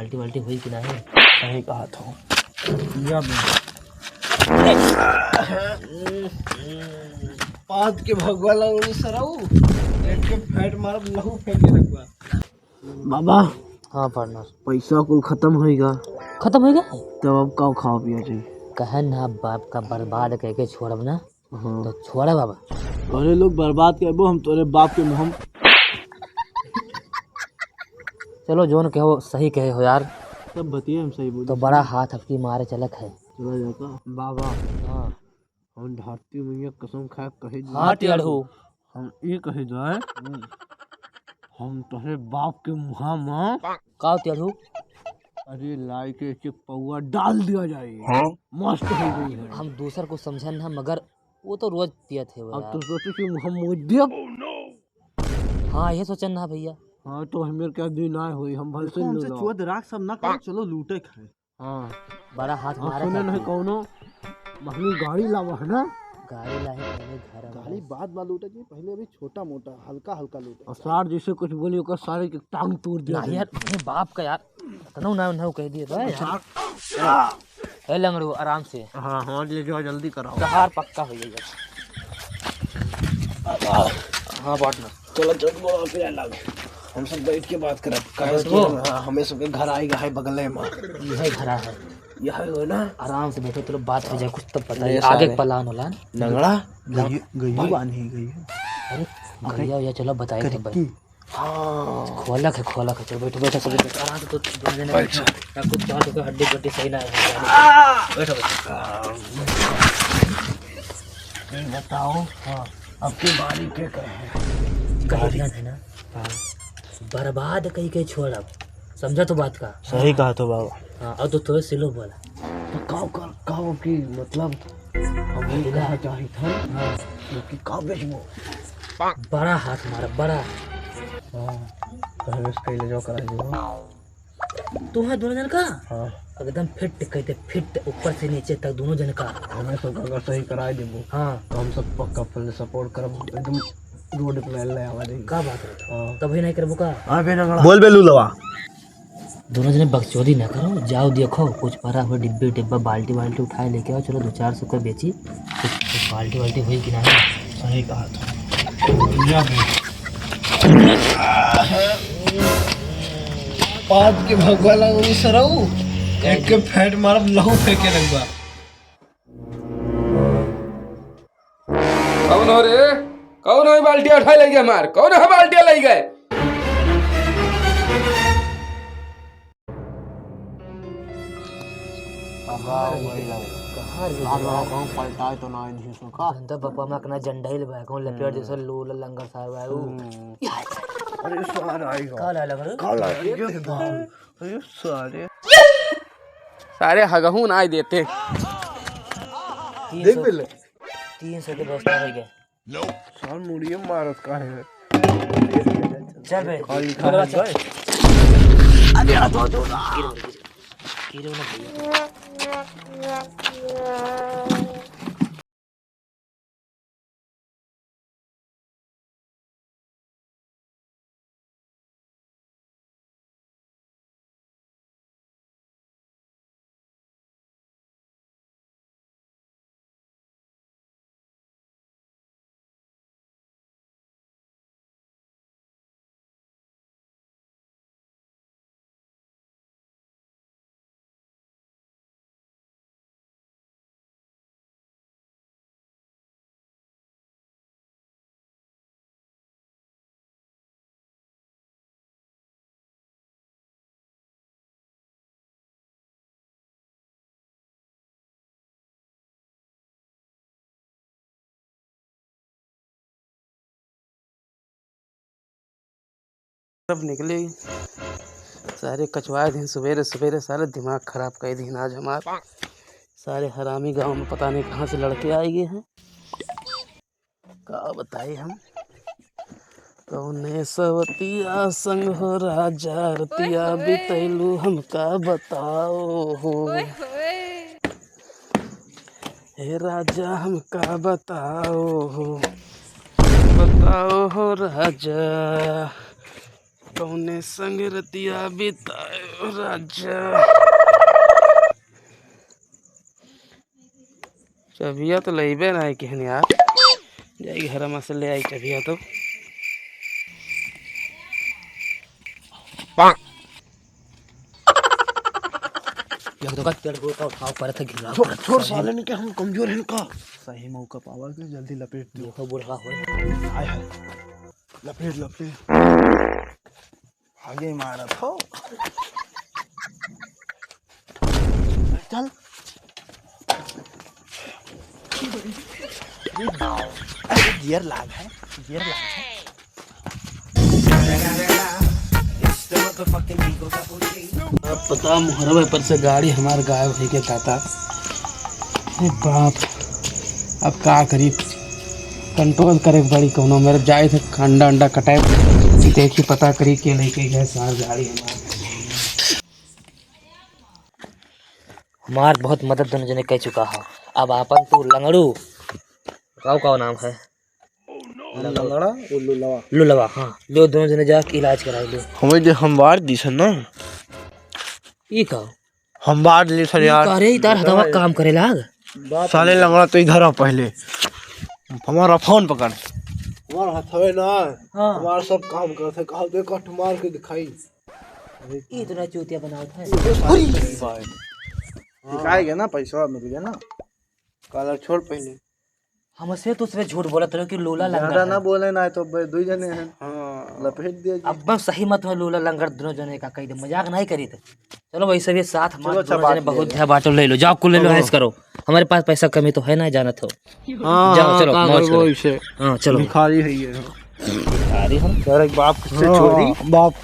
बाल्टी वाल्टी हुई कि नहीं? सही कहा था। पाद के भगवाला सराऊ एक के फैट मारब लहू फेंक के रखबा। बाबा हाँ पार्टनर, पैसा कुल खत्म होएगा, खत्म हो गया। तब अब का खाओ पिया चाहिए? कहे ना बाप का बर्बाद करके छोड़ब ना हाँ तो छोड़ा बाबा। तोरे लोग बर्बाद करबो, हम तोरे बाप के मुँह। चलो जोन कहो सही कहे हो यार, सब बतिए हम सही बोले। तो बड़ा हाथ आपकी मारे चलक है। चला जाता बाबा। हाँ हम धरती मैया कसम खा कहे हाँ टेढ़ू, हम ये कहे जाए हम तोरे बाप के मुँह में का टेढ़ू? अरे लाई के एक पौआ डाल दिया जाए। हाँ? मस्त हो गई है। हम दूसर को समझन ना, मगर वो तो रोज पियत है वो अब यार। तो सोचे कि हम मोदी। हाँ ये सोचन ना भैया। हाँ तो हमें क्या दिन आए हुई, हम भल से हमसे चुअद राख सब ना करो, चलो लूटे खाए। हाँ बड़ा हाथ मारे। सुने नहीं कौनो महंगी गाड़ी लावा है ना, गाड़ी लाए पहले घर गाड़ी बाद में लूटे की, पहले अभी छोटा मोटा हल्का हल्का लूटे। और सार जैसे कुछ बोली ओकर सारे के टांग तोड़ दिया यार, अपने बाप का यार तनो ना कह दिए तो है लंगड़ू आराम से। हाँ हाँ ले जाओ जल्दी कराओ, हार पक्का हो जाएगा। हाँ पार्टनर चलो चल बोलो फिर लग हम सब बैठ के बात करब। हाँ हमें सबके घर आएगा है बगल में, यही घरा है, यह हो ना। आराम से बैठो, चलो बात हो जाए, कुछ तो पता है आगे पलान होलान लंगड़ा गई बांधी गई है। अरे भैया भैया चलो बताइए थे भाई। हाँ खोलक है, चलो बैठो बैठो सब बैठो आराम से। तो कुछ चाट के हड्डी गड्डी सही ना है। बैठो बताओ। हाँ अब की बारी के कहे है ना, बर्बाद कहीं कहीं छोड़ब, समझा तो बात का? सही कहा तो बाबा। हाँ और तो थोड़े सिलो बोला तो काव की मतलब हमें कहा चाहिए था। हाँ कि काव बेचबो, बड़ा हाथ मारा बड़ा। हाँ पहले से ले जाओ करा दो। तुम है दोनों जन का? हाँ एकदम फिट कहते, फिट ऊपर से नीचे तक दोनों जन का। हमें सब अगर सही करा देबो हाँ तो हम सब पक्का फुल सपोर्ट करब, एकदम रोड पे ले आवाज। का बात है? हाँ तभी नहीं करबो का? हां बे नंगड़ा बोल बेलू लवा। दोनों जने बकचोदी ना करो, जाओ देखो कुछ भरा हुआ डिब्बे डिब्बा बाल्टी वाल्टी उठाए लेके आओ। चलो 200-400 का बेची, कुछ बाल्टी वाल्टी हुई कि नहीं? सही कहा था। पाद के भगवाला सराऊ एक के फैट मारब लहू फेंक के रखबा। कौन हो रे? कौन हो? बाल्टिया उठाए ले गए मार, कौन है बाल्टिया ले गए? पलटाए तो ना नहीं सुखा। बप्पा में अपना झंडा ही लगाया लपेट जैसे लोल लंगर साहब आए। अरे सार आएगा काला लग रहा काला अरे सारे सारे हगहू ना देते। देख बेले 300 के व्यवस्था हो गए। साल मुड़िए मारत का है। चल बे खाली खा गए। अरे आ दो ना गिरो ना भैया। सब निकले सारे कचवाए दिन सवेरे सवेरे, सारे दिमाग खराब कर दिन आज हमारे। सारे हरामी गांव में पता नहीं कहाँ से लड़के आए गए हैं। क्या बताए हम? कौने सवतिया संग हो राजा रतिया बितैलू हमका बताओ हो। हे राजा हमका बताओ हो, बताओ हो राजा। कौने संग रतिया बिताए राजा। चबिया तो लेबे ना केहन यार, जाई घर में से ले आई चबिया तो। उठाओ पर था गिरा छोड़ साले ने, क्या हम कमजोर हैं का। सही मौका पावा के जल्दी लपेट दो। देखो बुढ़वा हो हाय हाय, लपेट लपेट, आगे मारा था। चल अरे गियर लाग है, गियर लाग है। अब पता मुहर्रम पर से गाड़ी हमारे गायब हो गया था। अरे बाप, अब का करी, कंट्रोल करे बड़ी कोनो मेरे जाए थे अंडा अंडा कटाए देखी पता करी के लेके गए सार गाड़ी हमारे। हमार बहुत मदद दोनों जने कह चुका है। अब आपन तू लंगड़ू का नाम है लंगड़ा उल्लू लवा लुलवा, हाँ लो दोनों जने जाके इलाज कराई लो। हमें जो हम बार दी सन ना, ई का हम बार ली सन यार। अरे तार हथवा काम करे लाग। साले लंगड़ा तो इधर आ, पहले हमारा फोन पकड़। हमारा हथवे ना, हाँ। हमारा सब काम करते। कहा देखो मार के दिखाई, ई तो चूतिया बनावत है। दिखाएगा ना, पैसा मिल गया ना। कलर छोड़ पहले, हमसे तो उसमें झूठ बोलत रहो कि लोला ज्यादा लंगड़ ना है। बोले ना तो दो जने हैं। हाँ लपेट दिया जी। अब बस सही मत में लोला लंगड़ दोनों जने का कही दे, मजाक नहीं करी थे। चलो भाई सभी साथ हमारे चलो, अच्छा दोनों जने बात बहुत है, बाटो ले लो, जाओ कुल ले लो, ऐस करो। हमारे पास पैसा कमी तो है ना, जाना तो हाँ जाओ चलो हाँ, मौज करो। इसे हाँ चलो भिखारी है ये। भिखारी हम बाप से चोरी, बाप